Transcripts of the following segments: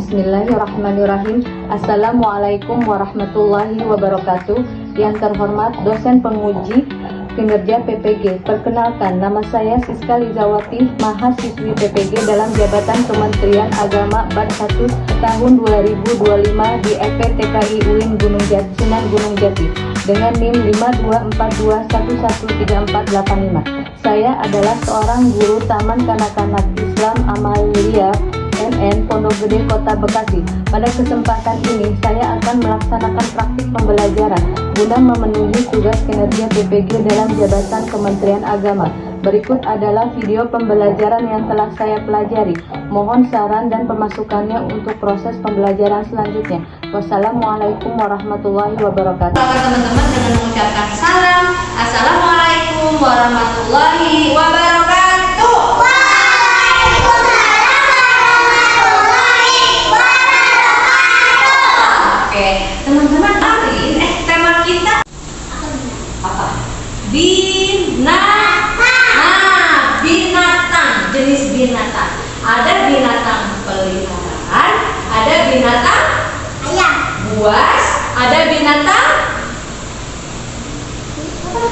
Bismillahirrahmanirrahim. Assalamualaikum warahmatullahi wabarakatuh. Yang terhormat dosen penguji kinerja PPG. Perkenalkan, nama saya Siska Lizawati, mahasiswi PPG dalam jabatan Kementerian Agama Bad 1 tahun 2025 di EPTKI UIN Gunung Jati, Sunan Gunung Jati dengan NIM 5242113485. Saya adalah seorang guru Taman Kanak-kanak Islam Amalia MN Pondok Gede Kota Bekasi. Pada kesempatan ini saya akan melaksanakan praktik pembelajaran guna memenuhi tugas kinerja PPG dalam jabatan Kementerian Agama. Berikut adalah video pembelajaran yang telah saya pelajari. Mohon saran dan pemasukannya untuk proses pembelajaran selanjutnya. Wassalamualaikum warahmatullahi wabarakatuh. Teman-teman dengan mengucapkan salam. Assalamualaikum warahmatullahi wabarakatuh. Oke, teman-teman, hari tema kita apa? Binatang, jenis binatang. Ada binatang peliharaan, ada binatang buas, ada binatang apa?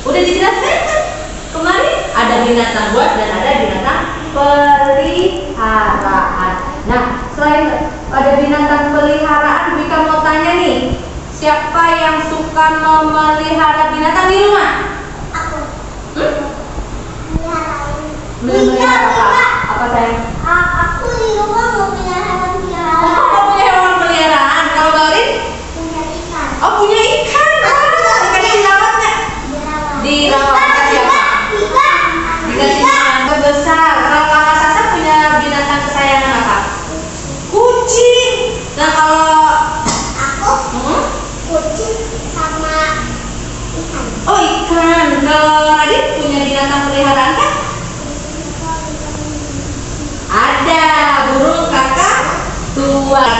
Udah dijelaskan kan? Kemarin ada binatang buas dan ada binatang peliharaan. Nah, selain ada binatang peliharaan, Wika mau tanya nih, siapa yang suka memelihara binatang di rumah? Aku. Melihara apa? Apa sayang? Aku di rumah mau punya hewan peliharaan. Oh, kamu punya hewan peliharaan. Kalau Laurin? Punya ikan. Oh, punya ikan. Ikannya dirawat nggak? Dirawat. Dikasih apa? Dikasih makan besar. Kalau Kakak Sasa punya binatang kesayangan apa? Kucing. Nah, kalau Aku kucing sama ikan. oh, ikan. Kalau Radit punya binatang peliharaan kan? Ada burung kakak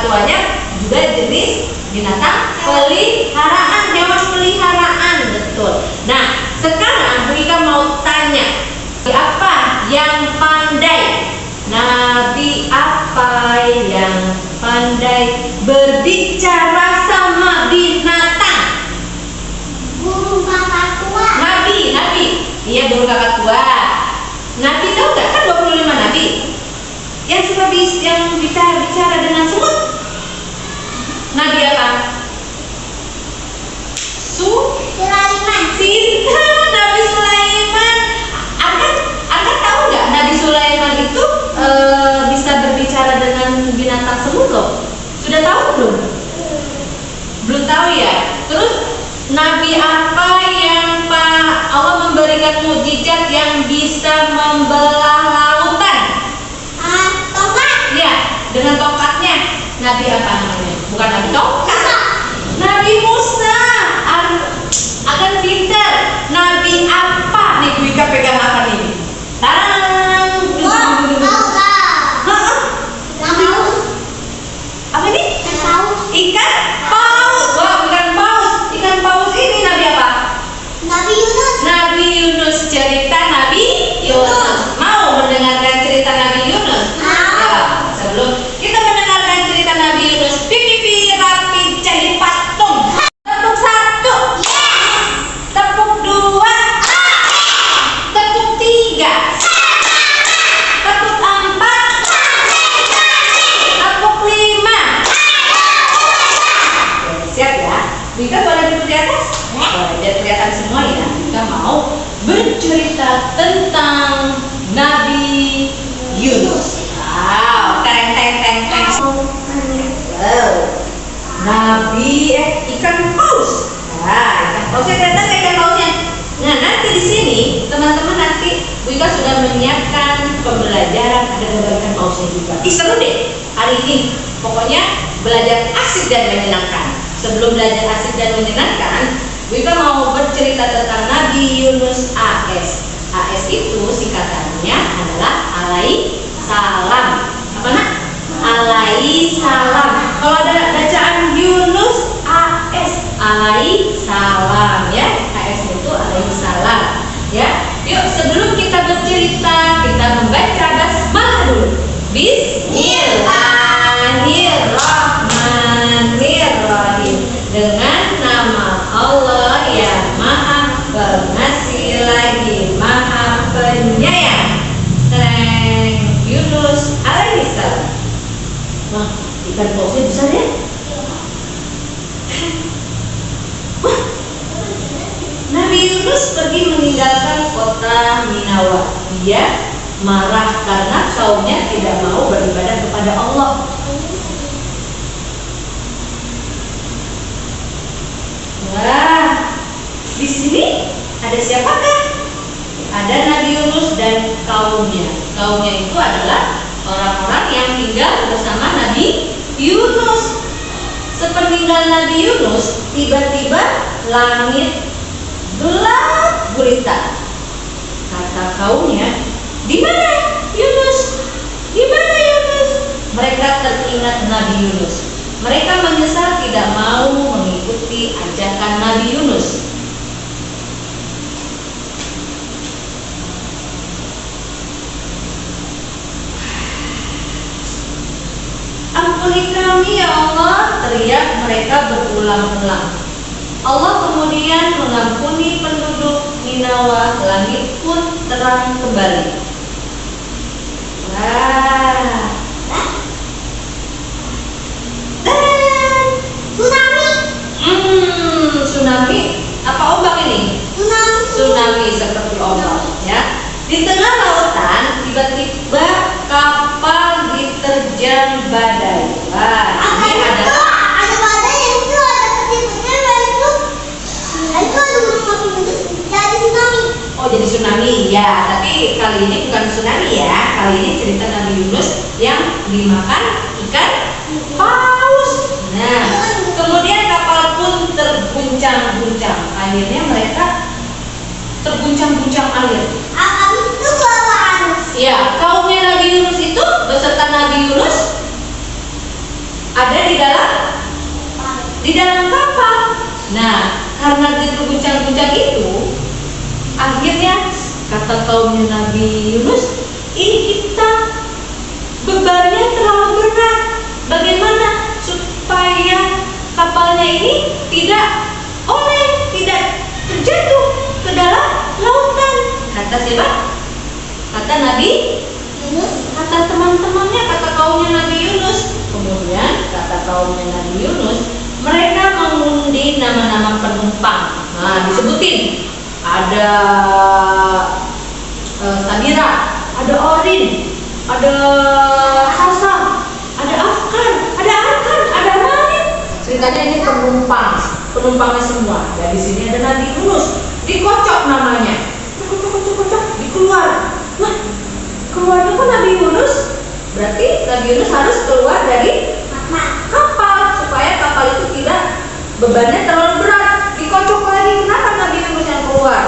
tuanya juga jenis binatang peliharaan, hewan peliharaan, betul. Nah, sekarang Wika mau tanya, apa yang pandai? Nabi apa yang pandai berbicara sama binatang? Burung kakak tua. Nabi. Iya, burung kakak tua. Nabi tahu nggak kan 25 nabi? Yang suka yang bicara dengan semut. Nabi apa? Sulaiman. Nabi Sulaiman. Anda tahu nggak Nabi Sulaiman itu bisa berbicara dengan binatang semut loh? Sudah tahu belum? Belum tahu ya. Terus Nabi apa yang Allah memberikan mukjizat yang bisa membelah lautan? Tongkat. Ya, dengan tongkatnya. Nabi apa namanya? Bukan Nabi tongkat. Nabi Musa. Akan pintar. Nabi apa? Nih, Wika pegang apa nih? Tahu Nabi Paus. apa ini? Paus. Ikan paus. Wah, bukan paus. Ikan paus ini Nabi apa? Nabi Yunus. Nabi Yunus, cerita Nabi Yunus. Mau mendengarkan cerita Nabi Yunus? Mau. Ya, sebelum kita mendengarkan cerita Nabi Yunus, pipi rapi jadi patung. Tepuk 1. Yes. Tepuk 2. Tepuk 3. Tepuk 4. Tepuk 5. Siap ya? Wika boleh duduk di atas? Boleh, biar kelihatan semua ya. Wika mau bercerita tentang Nabi Yunus. Wow, teng. Nabi ikan paus. Nah, ikan pausnya kelihatan nggak ikan pausnya? Nah, nanti di sini teman-teman nanti Wika sudah menyiapkan pembelajaran ada gambar ikan pausnya juga. Seru deh hari ini. Pokoknya belajar asik dan menyenangkan. Sebelum belajar asik dan menyenangkan, Wika mau bercerita tentang Nabi Yunus AS. AS itu singkatannya adalah alaihi salam. Apa nak? Alaihi salam. Kalau ada bacaan Yunus AS, alaihi salam ya. AS itu alaihi salam ya. Yuk, sebelum kita bercerita, kita membaca basmalah dulu. Bismillah. Wah, ikan pausnya besar ya. Wah, Nabi Yunus pergi meninggalkan kota Ninawa. Dia marah karena kaumnya tidak mau beribadah kepada Allah. Wah, di sini ada siapakah? Ada Nabi Yunus dan kaumnya. Kaumnya itu adalah orang-orang yang tinggal bersama Nabi Yunus. Sepeninggal Nabi Yunus, tiba-tiba langit gelap gulita. Kata kaumnya, "Di mana Yunus? Di mana Yunus?" Mereka teringat Nabi Yunus. Mereka menyesal tidak mau mengikuti ajakan Nabi Yunus. "Ampuni kami ya Allah," teriak mereka berulang-ulang. Allah kemudian mengampuni penduduk Ninawa, langit pun terang kembali. Wah. Dan tsunami. Apa ombak ini? Tsunami seperti ombak, ya. Di tengah lautan tiba-tiba kapal diterjang badai. Wah, ini ada badai yang itu ada petir-petir dan itu ada tsunami. Oh, jadi tsunami ya. Tapi kali ini bukan tsunami ya. Kali ini cerita Nabi Yunus yang dimakan ikan paus. Nah, kemudian kapal pun terguncang-guncang. Akhirnya mereka terguncang-guncang air. Habis itu kelamaan. Ya, kaumnya Nabi Yunus itu beserta Nabi Yunus ada di dalam kapal. Nah, karena dia terguncang-guncang itu, akhirnya kata kaumnya Nabi Yunus, "Ini kita bebannya terlalu berat. Bagaimana supaya kapalnya ini tidak oleng, tidak terjatuh ke dalam lautan?" Kata siapa? Kata Nabi Yunus. Kata teman-temannya, kata kaumnya Nabi Yunus. Kemudian kata kaumnya Nabi Yunus, mereka mengundi nama-nama penumpang. Nah, disebutin ada Samira, ada Orin, ada Hasan, ada Afkan, ada Arkan, ada Manin. Ceritanya ini penumpangnya semua. Dan di sini ada Nabi Yunus, dikocok namanya, kocok, dikeluar. Nah, keluarnya kok Nabi Yunus? Berarti Nabi Yunus harus keluar dari kapal supaya kapal itu tidak bebannya terlalu berat. Dikocok lagi. Kenapa Nabi Yunus yang keluar?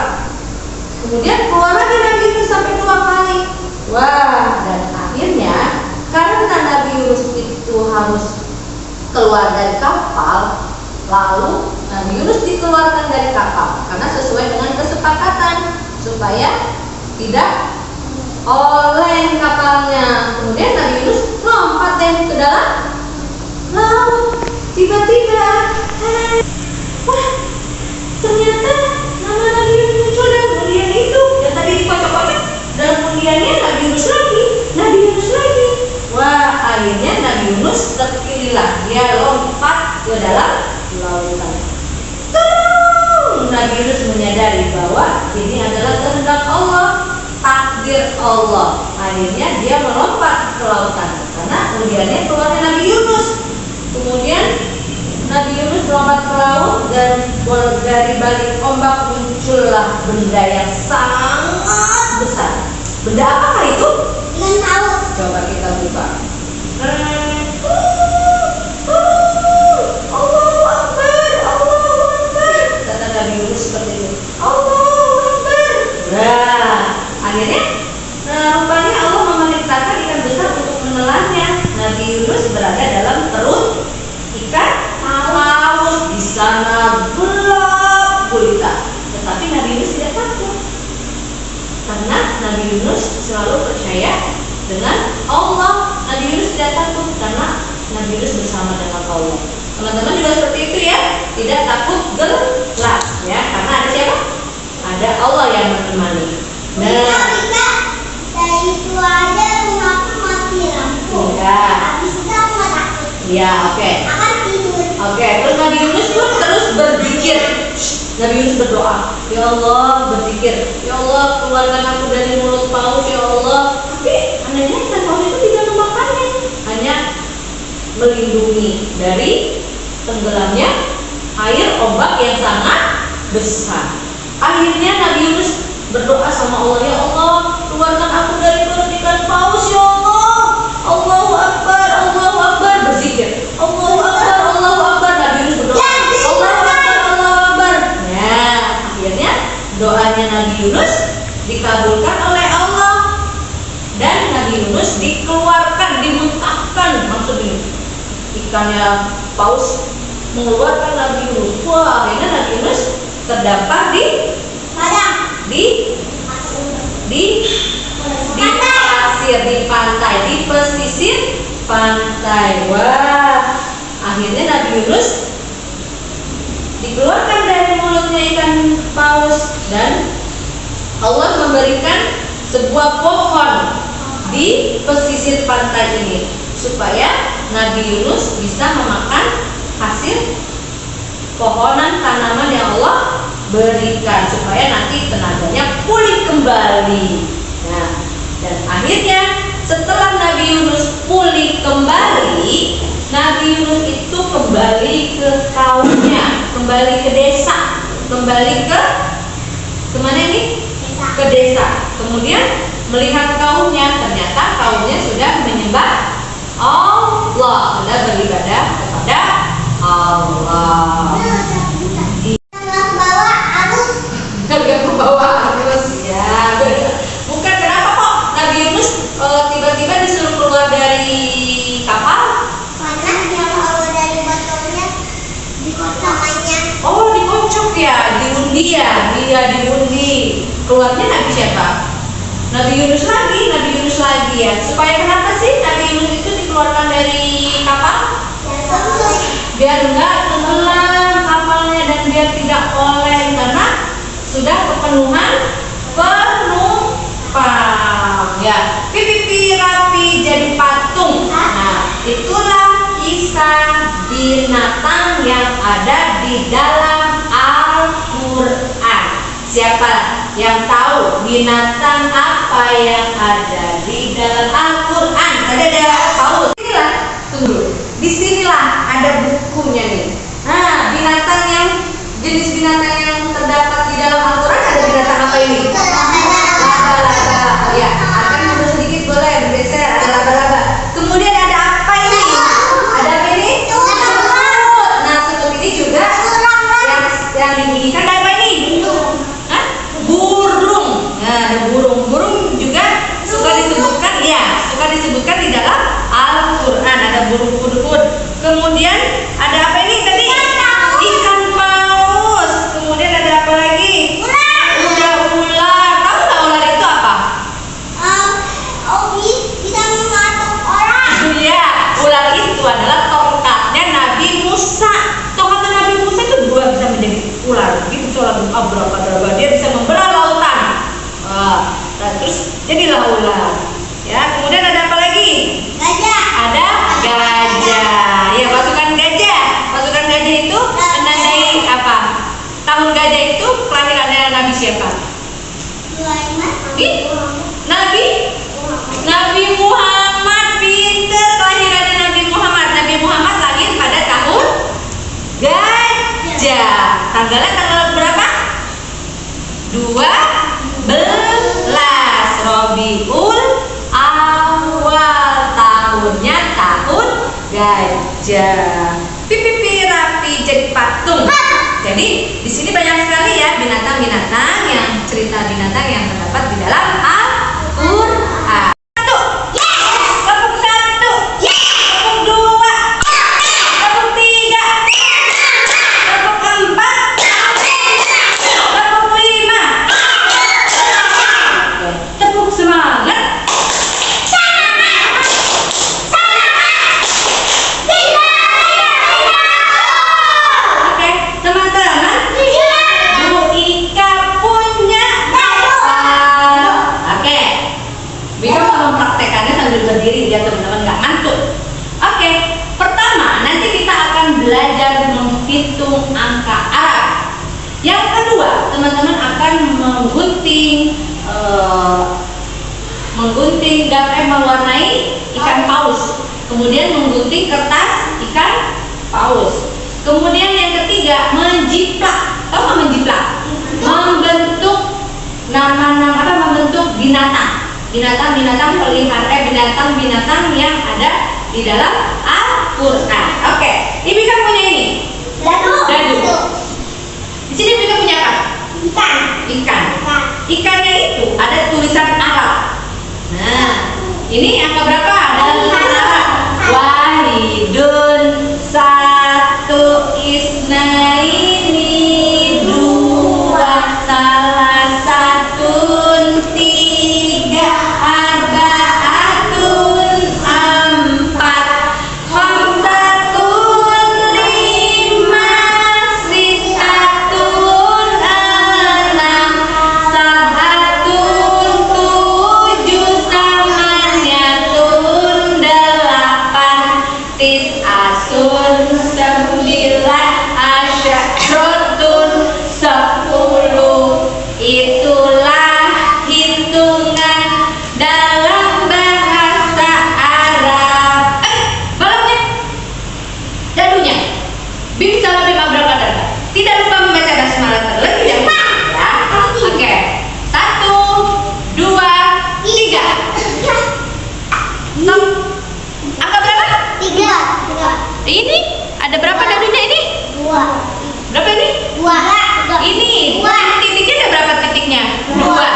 Kemudian keluar lagi Nabi Yunus sampai 2 kali. Wah, dan akhirnya karena Nabi Yunus itu harus keluar dari kapal, lalu Nabi Yunus dikeluarkan dari kapal karena sesuai dengan kesepakatan supaya tidak oleng kapalnya. Kemudian Nabi Yunus lompat deh ke dalam laut. Tiba-tiba, wah, ternyata nama Nabi Yunus muncul dalam undian itu. Yang tadi dikocok-kocok, dalam undiannya Nabi Yunus lagi. Wah, akhirnya Nabi Yunus terpilihlah. Dia lompat ke dalam lautan. Tolong! Nabi Yunus menyadari bahwa ini adalah kehendak Allah, takdir Allah. Akhirnya dia melompat ke lautan karena undiannya keluarnya Nabi Yunus. Kemudian Nabi Yunus melompat ke laut dan dari balik ombak muncullah benda yang sangat besar. Benda apakah itu? Dengan tahu. Coba kita buka. Allahu Akbar, Allahu Akbar. Kata Nabi Yunus seperti itu. Allahu Akbar. Nah, akhirnya rupanya Allah memerintahkan ikan besar untuk menelannya. Nabi Yunus berada dalam perut ikan paus. Di sana gelap gulita. Tetapi Nabi Yunus tidak takut. Karena Nabi Yunus selalu percaya dengan Allah. Nabi Yunus tidak takut karena Nabi Yunus bersama dengan Allah. Teman-teman juga seperti itu ya, tidak takut gelap ya, karena ada siapa? Ada Allah yang menemani. Bisa dari itu aja rumahku mati lampu. Enggak. Habis itu aku nggak Ya, oke. Akan tidur. Oke, terus Nabi Yunus pun terus berzikir. Nabi Yunus berdoa, ya Allah, berzikir, ya Allah, keluarkan aku dari mulut paus, ya Allah. Tapi anehnya ikan paus itu tidak memakannya, hanya melindungi dari tenggelamnya air ombak yang sangat besar. Akhirnya Nabi Yunus berdoa sama Allah, ya Allah, keluarkan aku dari perut ikan paus, ya Allah. Allahu Akbar, berzikir. Allahu Akbar, Nabi Yunus berdoa. Allahu Akbar. Ya, akhirnya doanya Nabi Yunus dikabulkan oleh Allah dan Nabi Yunus dikeluarkan, dimuntahkan, maksudnya ikannya paus mengeluarkan Nabi Yunus. Wah, akhirnya Nabi Yunus terdampar di pasir, di pantai, di pesisir pantai. Wah, akhirnya Nabi Yunus dikeluarkan dari mulutnya ikan paus dan Allah memberikan sebuah pohon di pesisir pantai ini supaya Nabi Yunus bisa memakan hasil pohonan tanaman yang Allah berikan supaya nanti tenaganya pulih kembali. Nah, dan akhirnya setelah Nabi Yunus pulih kembali, Nabi Yunus itu kembali ke kaumnya, kembali ke desa, kembali ke kemana ini? Ke desa. Kemudian melihat kaumnya, ternyata kaumnya sudah menyembah Allah, sudah beribadah kepada Allah. Bawa arus. Gak membawa arus ya. Bukan, kenapa kok Nabi Yunus tiba-tiba disuruh keluar dari kapal? Karena dia mau dari botolnya di kotakannya. Oh, dikocok ya, diundi ya, dia diundi. Keluarnya Nabi siapa? Nabi Yunus lagi ya. Supaya kenapa sih Nabi Yunus itu dikeluarkan dari kapal? Biar enggak tenggelam kapalnya dan biar tidak oleng karena sudah kepenuhan penumpang ya. Pipi rapi jadi patung. Nah, itulah kisah binatang yang ada di dalam Al-Quran. Siapa yang tahu binatang apa yang ada di dalam Al-Quran? Ada tahu? Inilah, tunggu. Disinilah ada bukunya nih. Nah, binatang yang jenis binatang yang terdapat di dalam Al-Quran ada binatang apa ini? Laba-laba. Ya, akan mundur sedikit boleh bergeser. Ada laba-laba. Kemudian ada apa ini? Ada apa ini? Nah, semut ini juga yang digigikan ada apa ini? Hah? Burung. Nah, ada burung. Burung juga suka disebutkan di dalam Al-Quran. Ada burung hudhud. Kemudian ada apa ini tadi? Ikan paus. Kemudian ada apa lagi? Ular. Tahu nggak ular itu apa? Bisa mematok orang. Iya, ular itu adalah tongkatnya Nabi Musa. Tongkatnya Nabi Musa itu dua bisa menjadi ular. Gitu soal abracadabra, dia bisa membelah lautan. Nah, terus jadilah ular. Ya, kemudian ada apa lagi? Gajah. Ada gajah. Ya, pasukan gajah. Pasukan gajah itu menandai apa? Tahun gajah itu kelahirannya Nabi siapa? Nabi Muhammad. Pinter kelahirannya Nabi Muhammad. Nabi Muhammad lahir pada tahun gajah. Tanggalnya tanggal berapa? 12 Rabiul Awal. Tahunnya tahun gajah. Pipi rapi jadi patung. Jadi di sini banyak sekali ya binatang-binatang yang cerita binatang yang terdapat di dalam Al-Quran. Kelompok 1, kelompok 2, kelompok 3, kelompok 4, kelompok 5. Tepuk semangat. Oke, teman-teman. Bu Ika punya menghitung angka Arab. Yang kedua, teman-teman akan mewarnai ikan paus. Kemudian menggunting kertas ikan paus. Kemudian yang ketiga, menjiplak. Tahu nggak menjiplak? Membentuk membentuk binatang peliharaan, yang ada di dalam Al-Quran. Oke, Ibu kan punya ini. Dadu. Di sini Ibu punya apa? Ikan. Ikannya itu ada tulisan Arab. Nah, ini angka berapa? Ada tulisan Arab. Wahidun, satu, isnaini, dua, salah satun, tiga, arbaatun, empat, khamsatun, lima, sittatun, enam, sabatun, tujuh, samaniyatun, delapan, tis'asun, sembilan, asyarotun, 10. Itulah hitungan dalam bahasa Arab. Balonnya, dadunya. Bim salam bim abrakadabra. Tidak lupa membaca basmalah terlebih dahulu. Ya. Oke. 1, 2, 3. Angka berapa? 3. Ini ada berapa dadunya ini? 2. Berapa ini? 2. Ini. Dua. Titiknya ada berapa titiknya? Dua.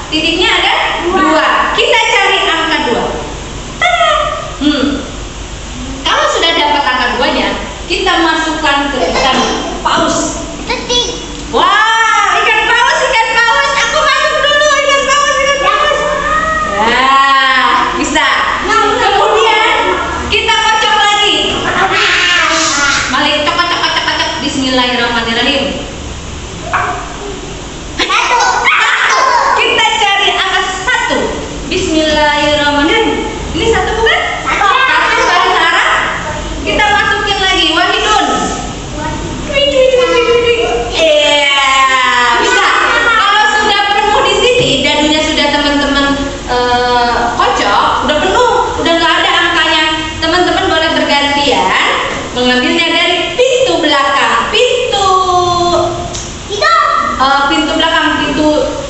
2. Titiknya ada 2. Kita cari angka 2. Tada! Kalau sudah dapat angka 2-nya, kita masukkan ke ikan paus. Detik. Wah, ikan paus. Aku masuk dulu ikan paus. Nah, bisa. Kemudian kita kocok lagi. Malik, cokot. Bismillahirrahmanirrahim. Kita cari angka 1. Bismillahirrahmanirrahim. Ini 1 bukan? 1 baris Arab. Kita masukin lagi. Wahidun. Iya, bisa. Kalau sudah penuh di sini, dadunya sudah teman-teman kocok, udah penuh, udah nggak ada angkanya. Teman-teman boleh bergantian mengambilnya dari pintu belakang. Pintu belakang, pintu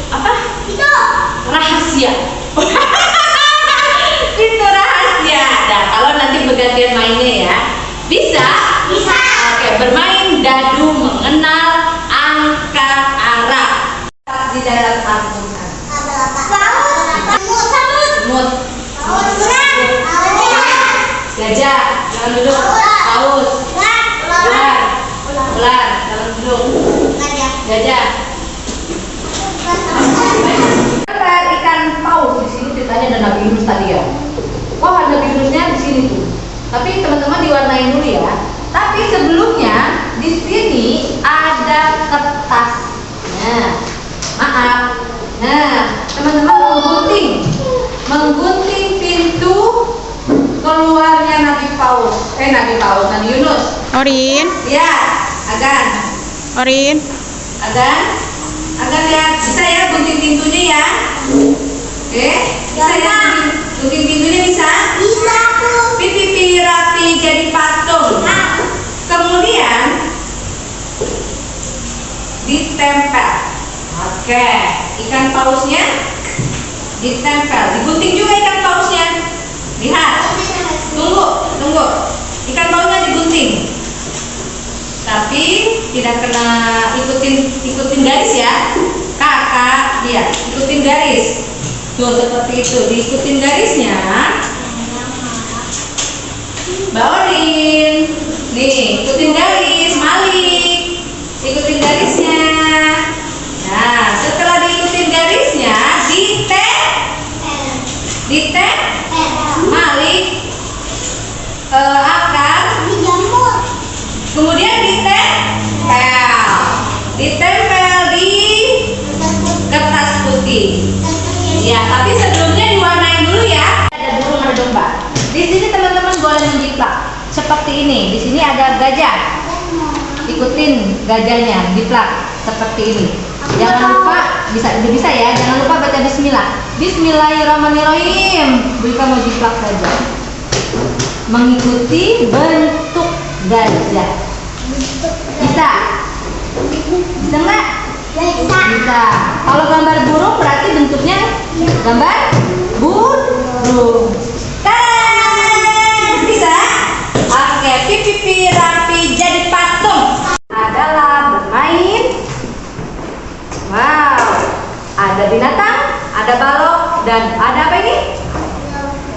apa? Rahasia. Pintu rahasia. Nah, kalau nanti bergantian mainnya ya, bisa. Oke, bermain dadu mengenal angka Arab di dalam Al-Quran. Semut, gajah, jangan duduk. Paus, ular, jangan duduk. Gajah. Ikan paus di sini ceritanya ada Nabi Yunus tadi ya. Wah, Nabi Yunusnya di sini tuh. Tapi teman-teman diwarnain dulu ya. Tapi sebelumnya di sini ada kertasnya. Maaf. Nah, teman-teman menggunting pintu keluarnya Nabi Yunus. Orin, Ya, Agan. Agan lihat, bisa ya gunting pintunya ya? Oke, bisa ya gunting pintunya bisa? Pipi rapi jadi patung. Kemudian ditempel. Oke, ikan pausnya ditempel, digunting juga ikan pausnya. Lihat, tunggu. Ikan pausnya digunting. Tapi tidak kena ikutin garis ya. Kakak lihat, ikutin garis. Tuh seperti itu, diikutin garisnya. Mbak Orin, nih ikutin garis. Malik, ikutin garisnya. Nah, setelah diikutin garisnya, Malik akan kemudian ditempel di kertas putih. Ya, tapi sebelumnya diwarnain dulu ya. Ada burung, ada domba. Di sini teman-teman boleh menjiplak seperti ini. Di sini ada gajah. ikutin gajahnya, diplak seperti ini. Jangan lupa, bisa ya, jangan lupa baca bismillah. Bismillahirrahmanirrahim. Bu Ika mau jiplak saja. Mengikuti bentuk gajah. Bisa? Bisa nggak? Bisa. Kalau gambar burung berarti bentuknya gambar burung. Bisa? Oke, pipi rapi jadi patung. Adalah bermain. Wow, ada binatang, ada balok, dan ada apa ini?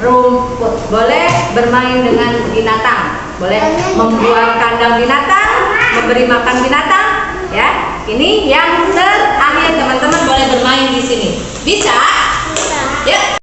Rumput. Boleh bermain dengan binatang, boleh membuat kandang binatang, memberi makan binatang. Ya, ini yang terakhir teman-teman boleh bermain di sini. Bisa? Ya.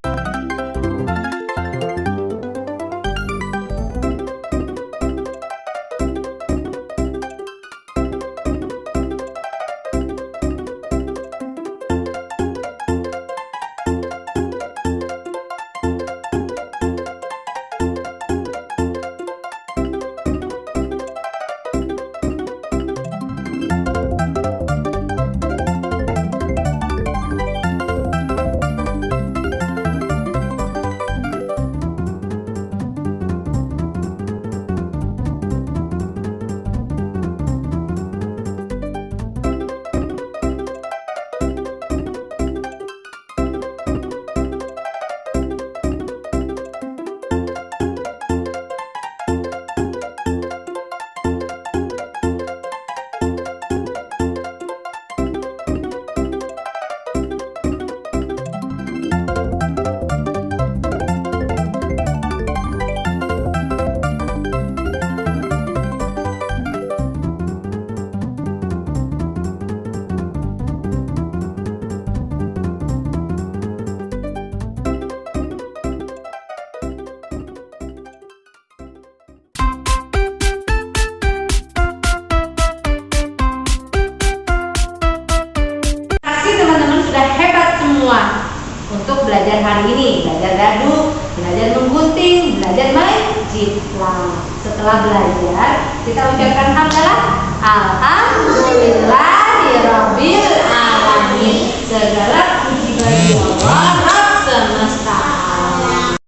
Untuk belajar hari ini, belajar dadu, belajar menggunting, belajar main jiplak. Setelah belajar, kita ucapkan hamdalah. Alhamdulillahirabbil alamin. Segala puji bagi Allah Rabb semesta